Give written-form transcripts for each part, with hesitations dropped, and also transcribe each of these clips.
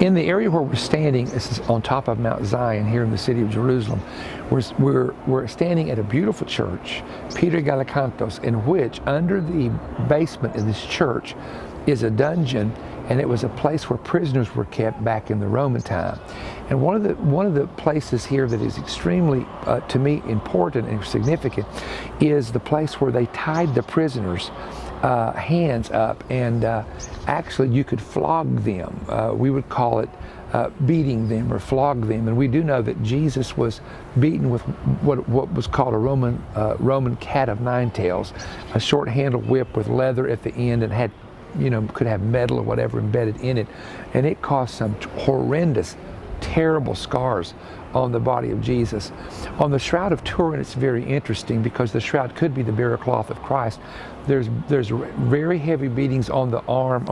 In the area where we're standing, this is on top of Mount Zion here in the city of Jerusalem. We're standing at a beautiful church, Peter Gallicantos, in which under the basement of this church is a dungeon, and it was a place where prisoners were kept back in the Roman time. And one of the places here that is extremely, to me, important and significant is the place where they tied the prisoners' hands up, and actually you could flog them. We would call it beating them or flog them. And we do know that Jesus was beaten with what was called a Roman cat of nine tails, a short-handled whip with leather at the end, and had, could have metal or whatever embedded in it, and it caused some horrendous, terrible scars on the body of Jesus. On the Shroud of Turin, it's very interesting because the shroud could be the burial cloth of Christ. There's very heavy beatings on the arm,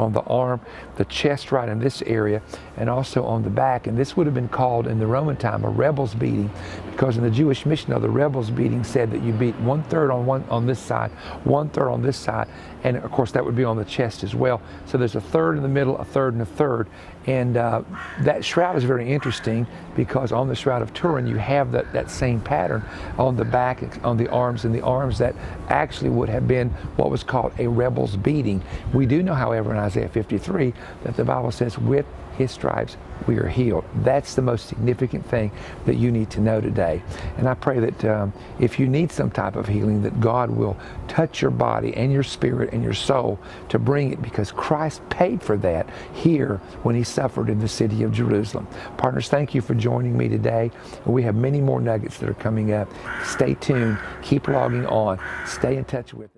the chest right in this area, and also on the back. And this would have been called in the Roman time a rebel's beating, because in the Jewish mission, the rebel's beating said that you beat 1/3 on this side, 1/3 on this side, and of course that would be on the chest as well. So there's a third in the middle, a third, and a third. And that shroud is very interesting because on the Shroud of Turin you have that same pattern on the back, on the arms, and the arms that actually would have been what was called a rebel's beating. We do know, however, in Isaiah 53 that the Bible says, with his stripes we are healed. That's the most significant thing that you need to know today. And I pray that if you need some type of healing, that God will touch your body and your spirit and your soul to bring it, because Christ paid for that here when he suffered in the city of Jerusalem. Partners, thank you for joining me today. We have many more nuggets that are coming up. Stay tuned. Keep logging on. Stay in touch with us.